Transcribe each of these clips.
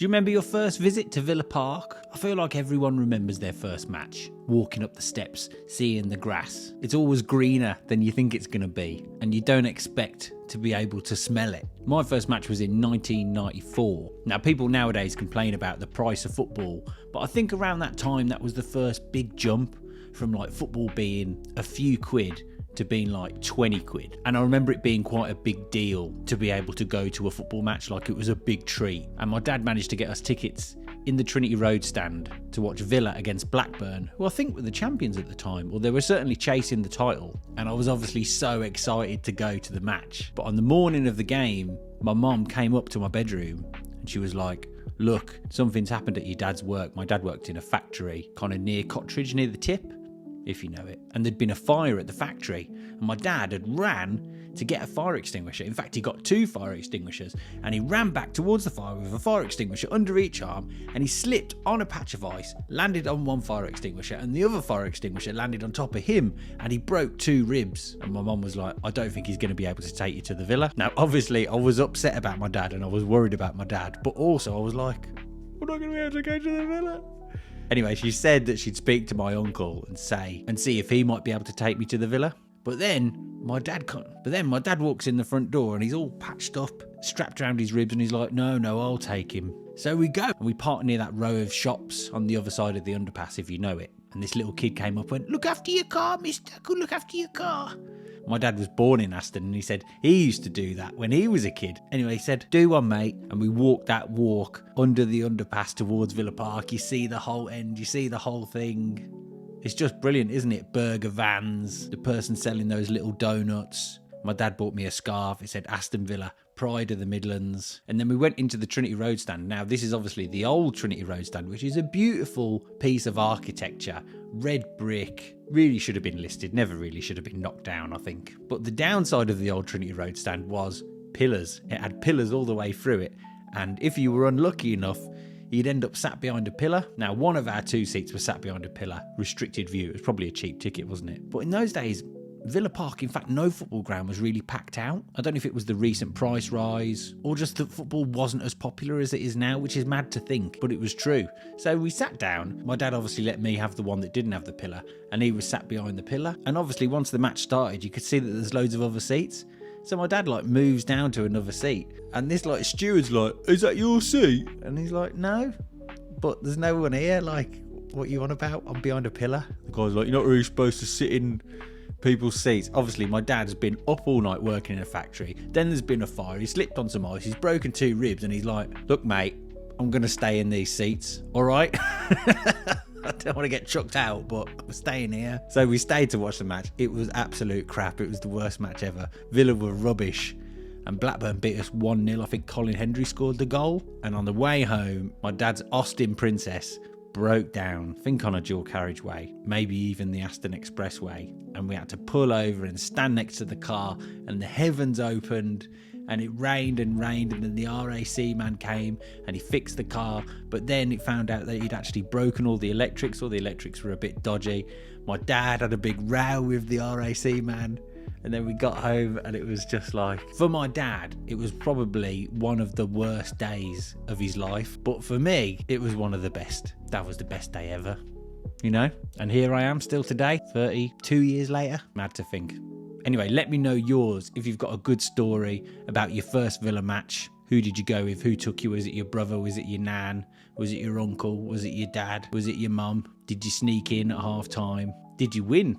Do you remember your first visit to Villa Park? I feel like everyone remembers their first match. Walking up the steps, seeing the grass. It's always greener than you think it's going to be, and you don't expect to be able to smell it. My first match was in 1994. Now, people nowadays complain about the price of football, but I think around that time that was the first big jump from like football being a few quid to being like 20 quid. And I remember it being quite a big deal to be able to go to a football match, like it was a big treat. And my dad managed to get us tickets in the Trinity Road Stand to watch Villa against Blackburn, who I think were the champions at the time, or they were certainly chasing the title. And I was obviously so excited to go to the match. But on the morning of the game, my mum came up to my bedroom and she was like, "Look, something's happened at your dad's work." My dad worked in a factory kind of near Cottridge, near the tip, if you know it. And there'd been a fire at the factory, and my dad had ran to get a fire extinguisher. In fact, he got 2 fire extinguishers, and he ran back towards the fire with a fire extinguisher under each arm, and he slipped on a patch of ice, landed on one fire extinguisher, and the other fire extinguisher landed on top of him, and he broke 2 ribs. And my mum was like, "I don't think he's going to be able to take you to the Villa." Now, obviously, I was upset about my dad, and I was worried about my dad, but also I was like, "We're not going to be able to go to the Villa." Anyway, she said that she'd speak to my uncle and see if he might be able to take me to the Villa. But then my dad walks in the front door and he's all patched up, strapped around his ribs, and he's like, no, I'll take him. So we go, and we park near that row of shops on the other side of the underpass, if you know it. And this little kid came up and went, "Look after your car, mister, go look after your car." My dad was born in Aston, and he said he used to do that when he was a kid. Anyway, he said, "Do one, mate." And we walked that walk under the underpass towards Villa Park. You see the whole end, you see the whole thing. It's just brilliant, isn't it? Burger vans, the person selling those little donuts. My dad bought me a scarf. It said Aston Villa, pride of the Midlands. And then we went into the Trinity Road Stand. Now, this is obviously the old Trinity Road Stand, which is a beautiful piece of architecture. Red brick. Really should have been listed. Never really should have been knocked down, I think. But the downside of the old Trinity Road Stand was pillars. It had pillars all the way through it. And if you were unlucky enough, you'd end up sat behind a pillar. Now, one of our 2 seats was sat behind a pillar. Restricted view. It was probably a cheap ticket, wasn't it? But in those days, Villa Park, in fact, no football ground was really packed out. I don't know if it was the recent price rise or just that football wasn't as popular as it is now, which is mad to think, but it was true. So we sat down. My dad obviously let me have the one that didn't have the pillar, and he was sat behind the pillar. And obviously, once the match started, you could see that there's loads of other seats. So my dad moves down to another seat, and this steward's like, "Is that your seat?" And he's like, "No, but there's no one here. What you on about? I'm behind a pillar." The guy's like, "You're not really supposed to sit in people's seats." Obviously, my dad has been up all night working in a factory. Then there's been a fire. He slipped on some ice. He's broken 2 ribs, and he's like, "Look, mate, I'm going to stay in these seats. All right?" I don't want to get chucked out, but I'm staying here. So we stayed to watch the match. It was absolute crap. It was the worst match ever. Villa were rubbish, and Blackburn beat us 1-0. I think Colin Hendry scored the goal. And on the way home, my dad's Austin Princess broke down, I think on a dual carriageway, maybe even the Aston Expressway, and we had to pull over and stand next to the car, and the heavens opened, and it rained, and then the RAC man came and he fixed the car, but then it found out that he'd actually broken all the electrics were a bit dodgy. My dad had a big row with the RAC man. And then we got home, and it was just for my dad, it was probably one of the worst days of his life. But for me, it was one of the best. That was the best day ever, you know? And here I am still today, 32 years later. Mad to think. Anyway, let me know yours if you've got a good story about your first Villa match. Who did you go with? Who took you? Was it your brother? Was it your nan? Was it your uncle? Was it your dad? Was it your mum? Did you sneak in at half time? Did you win?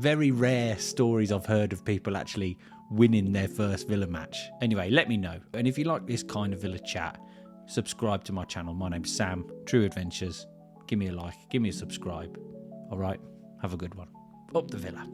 Very rare stories I've heard of people actually winning their first Villa match. Anyway, let me know. And if you like this kind of Villa chat, subscribe to my channel. My name's Sam, True Adventures. Give me a like, give me a subscribe. All right, have a good one. Up the Villa.